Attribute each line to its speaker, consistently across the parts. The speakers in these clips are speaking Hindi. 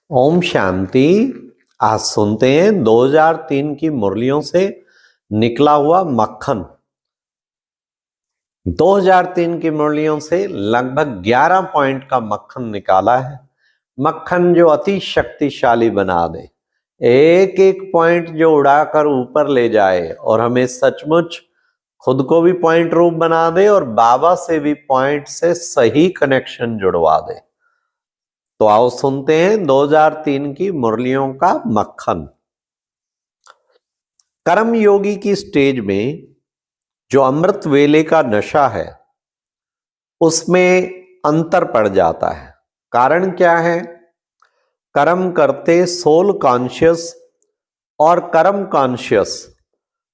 Speaker 1: ओम शांति। आज सुनते हैं 2003 की मुरलियों से निकला हुआ मक्खन। 2003 की मुरलियों से लगभग 11 पॉइंट का मक्खन निकाला है। मक्खन जो अति शक्तिशाली बना दे, एक एक पॉइंट जो उड़ाकर ऊपर ले जाए और हमें सचमुच खुद को भी पॉइंट रूप बना दे और बाबा से भी पॉइंट से सही कनेक्शन जुड़वा दे। तो आओ सुनते हैं 2003 की मुरलियों का मक्खन। कर्म योगी की स्टेज में जो अमृत वेले का नशा है उसमें अंतर पड़ जाता है। कारण क्या है? कर्म करते सोल कॉन्शियस और कर्म कॉन्शियस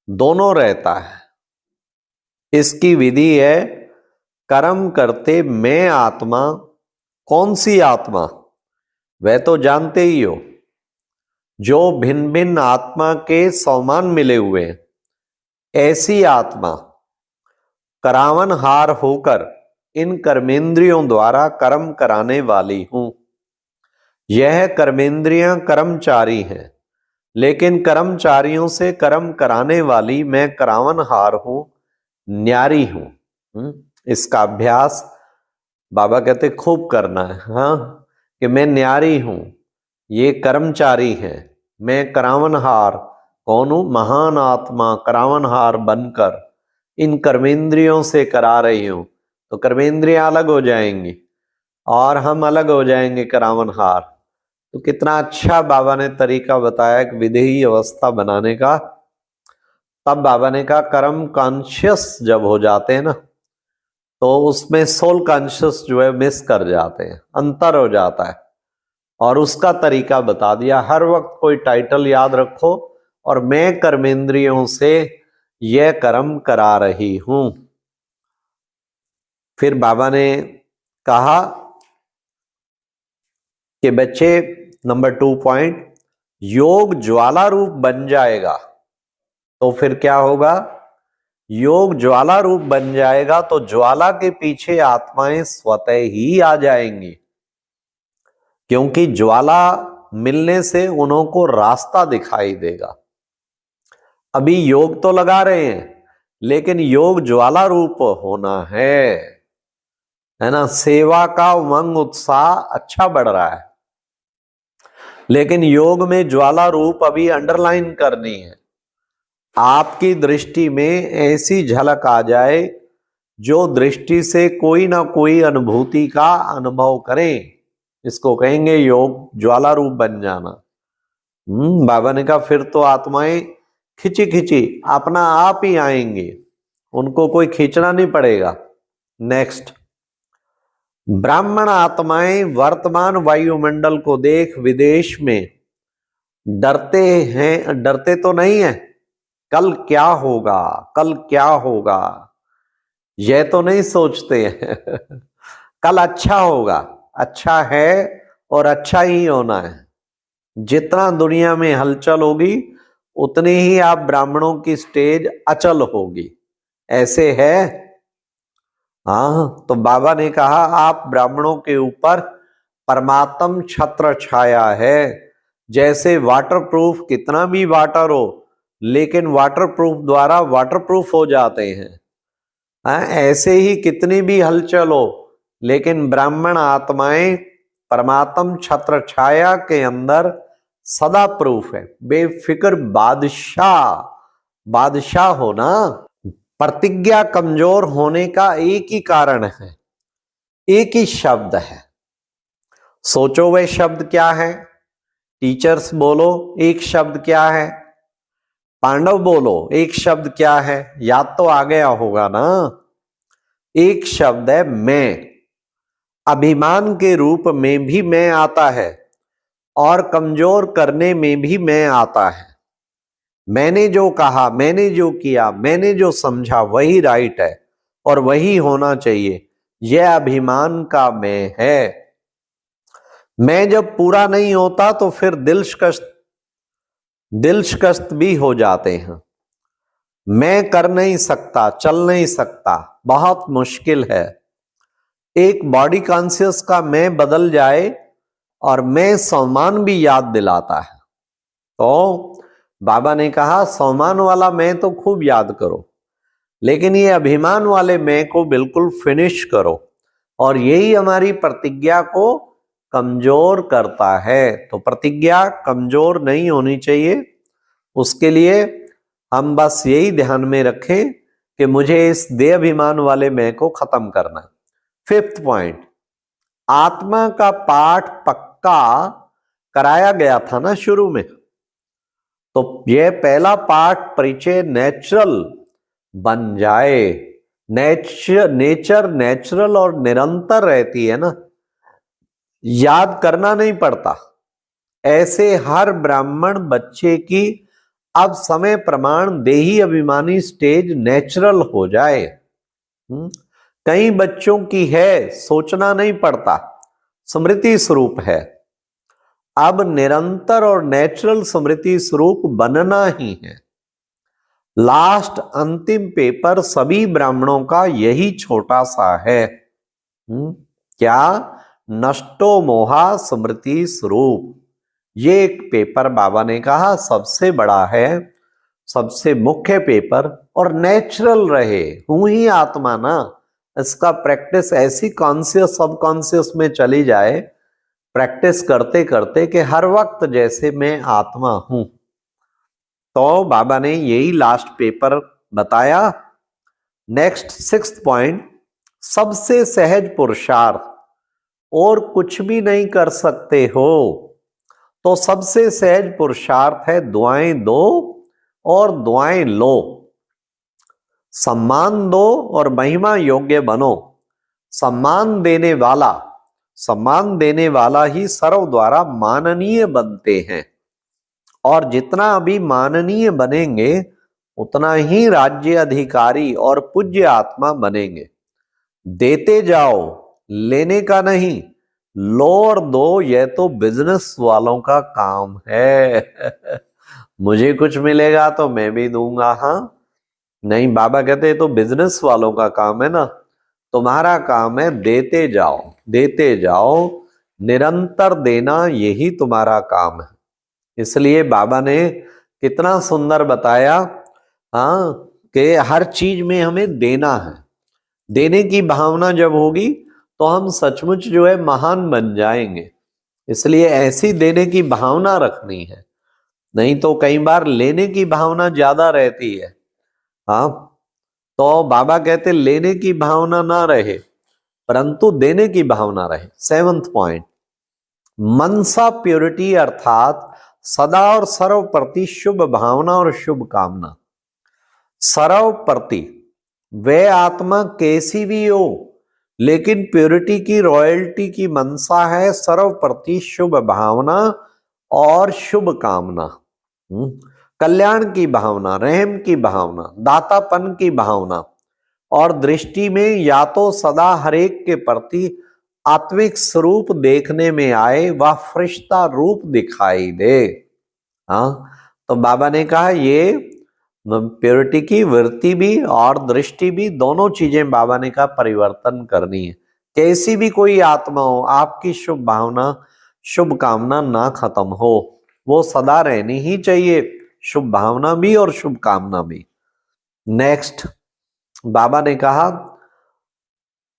Speaker 1: दोनों रहता है। इसकी विधि है, कर्म करते मैं आत्मा, कौन सी आत्मा? वह तो जानते ही हो, जो भिन्न भिन्न आत्मा के समान मिले हुए हैं, ऐसी आत्मा करावन हार होकर इन कर्मेंद्रियों द्वारा कर्म कराने वाली हूं। यह कर्मेंद्रियां कर्मचारी हैं, लेकिन कर्मचारियों से कर्म कराने वाली मैं करावन हार हूं, न्यारी हूं। इसका अभ्यास बाबा कहते खूब करना है। हाँ, कि मैं न्यारी हूं, ये कर्मचारी हैं, मैं करावनहार कौन हूं? महान आत्मा करावनहार बनकर इन कर्मेंद्रियों से करा रही हूं। तो कर्मेंद्रियां अलग हो जाएंगी और हम अलग हो जाएंगे करावनहार। तो कितना अच्छा बाबा ने तरीका बताया कि विधेयी अवस्था बनाने का। तब बाबा ने कहा कर्म कॉन्शियस जब हो जाते हैं ना, तो उसमें सोल कॉन्शियस जो है मिस कर जाते हैं, अंतर हो जाता है। और उसका तरीका बता दिया। हर वक्त कोई टाइटल याद रखो और मैं कर्मेंद्रियों से यह कर्म करा रही हूं। फिर बाबा ने कहा कि बच्चे, नंबर 2 पॉइंट, योग ज्वाला रूप बन जाएगा तो फिर क्या होगा? योग ज्वाला रूप बन जाएगा तो ज्वाला के पीछे आत्माएं स्वतः ही आ जाएंगी, क्योंकि ज्वाला मिलने से उनको रास्ता दिखाई देगा। अभी योग तो लगा रहे हैं, लेकिन योग ज्वाला रूप होना है ना। सेवा का उमंग उत्साह अच्छा बढ़ रहा है, लेकिन योग में ज्वाला रूप अभी अंडरलाइन करनी है। आपकी दृष्टि में ऐसी झलक आ जाए जो दृष्टि से कोई ना कोई अनुभूति का अनुभव करें, इसको कहेंगे योग ज्वाला रूप बन जाना। बाबा ने कहा फिर तो आत्माएं खिंची खिंची अपना आप ही आएंगे, उनको कोई खींचना नहीं पड़ेगा। नेक्स्ट, ब्राह्मण आत्माएं वर्तमान वायुमंडल को देख विदेश में डरते हैं। डरते तो नहीं है, कल क्या होगा, कल क्या होगा, यह तो नहीं सोचते हैं। कल अच्छा होगा, अच्छा है और अच्छा ही होना है। जितना दुनिया में हलचल होगी उतनी ही आप ब्राह्मणों की स्टेज अचल होगी। ऐसे है। हाँ, तो बाबा ने कहा आप ब्राह्मणों के ऊपर परमात्म छत्र छाया है। जैसे वाटरप्रूफ, कितना भी वाटर हो लेकिन वाटरप्रूफ द्वारा वाटरप्रूफ हो जाते हैं, ऐसे ही कितनी भी हलचल हो लेकिन ब्राह्मण आत्माएं परमात्म छत्र छाया के अंदर सदा प्रूफ है। बेफिक्र बादशाह होना। प्रतिज्ञा कमजोर होने का एक ही कारण है, एक ही शब्द है। सोचो वह शब्द क्या है? टीचर्स बोलो एक शब्द क्या है? पांडव बोलो एक शब्द क्या है? याद तो आ गया होगा ना। एक शब्द है मैं। अभिमान के रूप में भी मैं आता है और कमजोर करने में भी मैं आता है। मैंने जो कहा, मैंने जो किया, मैंने जो समझा वही राइट है और वही होना चाहिए, यह अभिमान का मैं है। मैं जब पूरा नहीं होता तो फिर दिल शिकस्त भी हो जाते हैं। मैं कर नहीं सकता, चल नहीं सकता, बहुत मुश्किल है। एक बॉडी कॉन्शियस का मैं बदल जाए और मैं सम्मान भी याद दिलाता है। तो बाबा ने कहा सम्मान वाला मैं तो खूब याद करो, लेकिन ये अभिमान वाले मैं को बिल्कुल फिनिश करो, और यही हमारी प्रतिज्ञा को कमजोर करता है। तो प्रतिज्ञा कमजोर नहीं होनी चाहिए, उसके लिए हम बस यही ध्यान में रखें कि मुझे इस देह अभिमान वाले मैं को खत्म करना है। 5th पॉइंट, आत्मा का पाठ पक्का कराया गया था ना शुरू में, तो यह पहला पाठ परिचय नेचुरल बन जाए। नेचर नेचुरल और निरंतर रहती है ना, याद करना नहीं पड़ता। ऐसे हर ब्राह्मण बच्चे की अब समय प्रमाण देही अभिमानी स्टेज नेचुरल हो जाए। कई बच्चों की है, सोचना नहीं पड़ता, स्मृति स्वरूप है। अब निरंतर और नेचुरल स्मृति स्वरूप बनना ही है। लास्ट अंतिम पेपर सभी ब्राह्मणों का यही छोटा सा है। क्या? नष्टो मोहा स्मृति स्वरूप। ये एक पेपर बाबा ने कहा सबसे बड़ा है, सबसे मुख्य पेपर, और नेचुरल रहे। हूं ही आत्मा ना, इसका प्रैक्टिस ऐसी कॉन्शियस सबकॉन्शियस में चली जाए, प्रैक्टिस करते करते कि हर वक्त जैसे मैं आत्मा हूं। तो बाबा ने यही लास्ट पेपर बताया। नेक्स्ट 6th पॉइंट, सबसे सहज पुरुषार्थ। और कुछ भी नहीं कर सकते हो तो सबसे सहज पुरुषार्थ है दुआएं दो और दुआएं लो। सम्मान दो और महिमा योग्य बनो। सम्मान देने वाला ही सर्व द्वारा माननीय बनते हैं, और जितना अभी माननीय बनेंगे उतना ही राज्य अधिकारी और पूज्य आत्मा बनेंगे। देते जाओ, लेने का नहीं। लो और दो, यह तो बिजनेस वालों का काम है। मुझे कुछ मिलेगा तो मैं भी दूंगा। हाँ नहीं, बाबा कहते तो बिजनेस वालों का काम है ना, तुम्हारा काम है देते जाओ, देते जाओ, निरंतर देना, यही तुम्हारा काम है। इसलिए बाबा ने कितना सुंदर बताया, हाँ, कि हर चीज में हमें देना है। देने की भावना जब होगी तो हम सचमुच जो है महान बन जाएंगे। इसलिए ऐसी देने की भावना रखनी है, नहीं तो कई बार लेने की भावना ज्यादा रहती है। हाँ, तो बाबा कहते लेने की भावना ना रहे परंतु देने की भावना रहे। 7th पॉइंट, मनसा प्योरिटी अर्थात सदा और सर्व प्रति शुभ भावना और शुभ कामना। सर्व प्रति वे आत्मा कैसी भी हो, लेकिन प्योरिटी की, रॉयल्टी की मनसा है सर्व प्रति शुभ भावना और शुभ कामना। कल्याण की भावना, रहम की भावना, दातापन की भावना, और दृष्टि में या तो सदा हरेक के प्रति आत्मिक स्वरूप देखने में आए व फरिश्ता रूप दिखाई दे। हाँ, तो बाबा ने कहा ये प्योरिटी की वृत्ति भी और दृष्टि भी, दोनों चीजें बाबा ने कहा परिवर्तन करनी है। कैसी भी कोई आत्मा हो, आपकी शुभ भावना, शुभ कामना ना खत्म हो, वो सदा रहनी ही चाहिए, शुभ भावना भी और शुभ कामना भी। नेक्स्ट बाबा ने कहा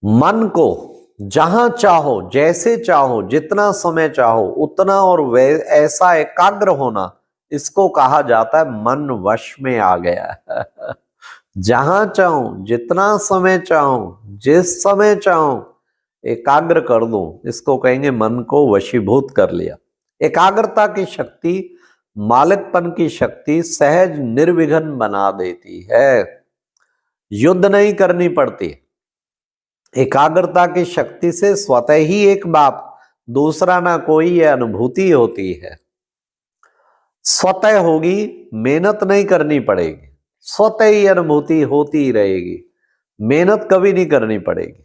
Speaker 1: मन को जहां चाहो, जैसे चाहो, जितना समय चाहो उतना और ऐसा एकाग्र होना, इसको कहा जाता है मन वश में आ गया। जहां चाहूं, जितना समय चाहूं, जिस समय चाहूं एकाग्र कर दूं, इसको कहेंगे मन को वशीभूत कर लिया। एकाग्रता की शक्ति, मालिकपन की शक्ति सहज निर्विघ्न बना देती है, युद्ध नहीं करनी पड़ती। एकाग्रता की शक्ति से स्वतः ही एक बाप, दूसरा ना कोई, यह अनुभूति होती है। स्वतः होगी, मेहनत नहीं करनी पड़ेगी, स्वतः ही अनुभूति होती ही रहेगी, मेहनत कभी नहीं करनी पड़ेगी।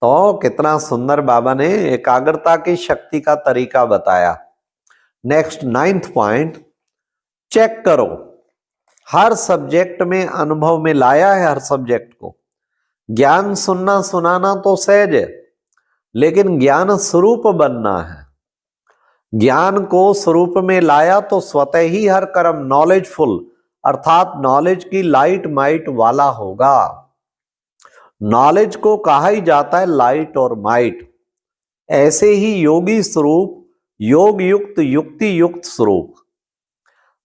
Speaker 1: तो कितना सुंदर बाबा ने एकाग्रता की शक्ति का तरीका बताया। नेक्स्ट 9th पॉइंट, चेक करो हर सब्जेक्ट में अनुभव में लाया है। हर सब्जेक्ट को ज्ञान सुनना सुनाना तो सहज है, लेकिन ज्ञान स्वरूप बनना है। ज्ञान को स्वरूप में लाया तो स्वतः ही हर कर्म नॉलेजफुल अर्थात नॉलेज की लाइट माइट वाला होगा। नॉलेज को कहा ही जाता है लाइट और माइट। ऐसे ही योगी स्वरूप योग युक्त युक्ति युक्त स्वरूप,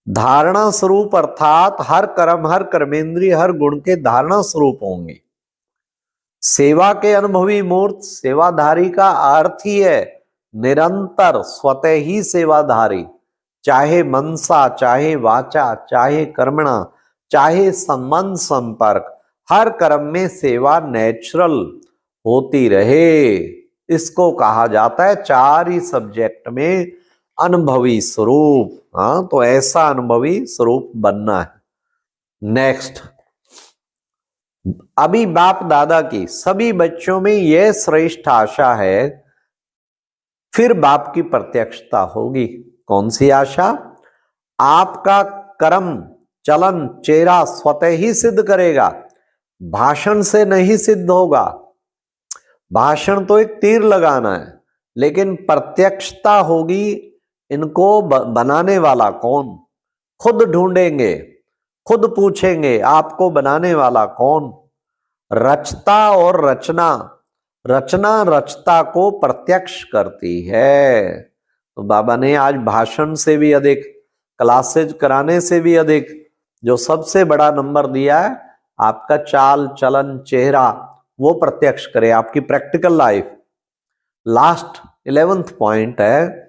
Speaker 1: धारणा स्वरूप अर्थात हर कर्म हर कर्मेंद्रिय हर गुण के धारणा स्वरूप होंगे। सेवा के अनुभवी मूर्त सेवाधारी का अर्थ ही है निरंतर स्वतः ही सेवाधारी, चाहे मनसा चाहे वाचा चाहे कर्मणा चाहे संबंध संपर्क, हर कर्म में सेवा नेचुरल होती रहे। इसको कहा जाता है चार ही सब्जेक्ट में अनुभवी स्वरूप। हाँ, तो ऐसा अनुभवी स्वरूप बनना है। नेक्स्ट, अभी बाप दादा की सभी बच्चों में यह श्रेष्ठ आशा है, फिर बाप की प्रत्यक्षता होगी। कौन सी आशा? आपका कर्म चलन चेहरा स्वतः ही सिद्ध करेगा, भाषण से नहीं सिद्ध होगा। भाषण तो एक तीर लगाना है, लेकिन प्रत्यक्षता होगी। इनको बनाने वाला कौन? खुद ढूंढेंगे, खुद पूछेंगे आपको बनाने वाला कौन। रचता और रचना, रचना रचता को प्रत्यक्ष करती है। तो बाबा ने आज भाषण से भी अधिक, क्लासेज कराने से भी अधिक जो सबसे बड़ा नंबर दिया है, आपका चाल चलन चेहरा वो प्रत्यक्ष करे, आपकी practical life. Last 11th point है,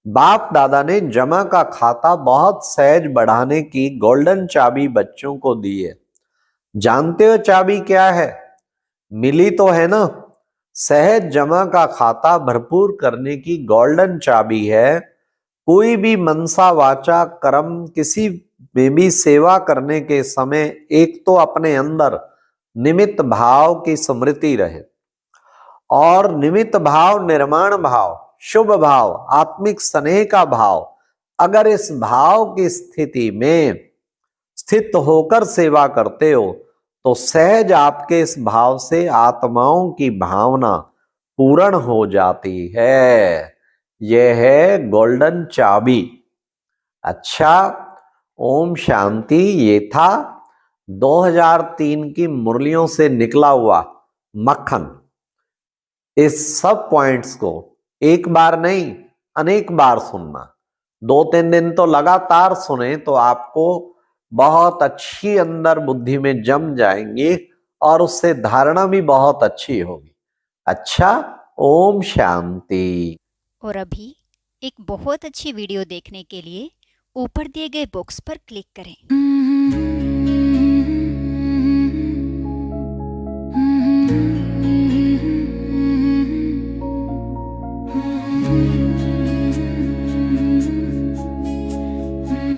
Speaker 1: बाप दादा ने जमा का खाता बहुत सहज बढ़ाने की गोल्डन चाबी बच्चों को दी है। जानते हो चाबी क्या है? मिली तो है ना। सहज जमा का खाता भरपूर करने की गोल्डन चाबी है। कोई भी मनसा वाचा कर्म किसी में भी सेवा करने के समय एक तो अपने अंदर निमित्त भाव की स्मृति रहे, और निमित्त भाव निर्माण भाव शुभ भाव आत्मिक स्नेह का भाव, अगर इस भाव की स्थिति में स्थित होकर सेवा करते हो तो सहज आपके इस भाव से आत्माओं की भावना पूर्ण हो जाती है। यह है गोल्डन चाबी। अच्छा, ओम शांति। ये था 2003 की मुरलियों से निकला हुआ मक्खन। इस सब पॉइंट्स को एक बार नहीं अनेक बार सुनना, 2-3 दिन तो लगातार सुने तो आपको बहुत अच्छी अंदर बुद्धि में जम जाएंगी और उससे धारणा भी बहुत अच्छी होगी। अच्छा, ओम शांति।
Speaker 2: और अभी एक बहुत अच्छी वीडियो देखने के लिए ऊपर दिए गए बॉक्स पर क्लिक करें।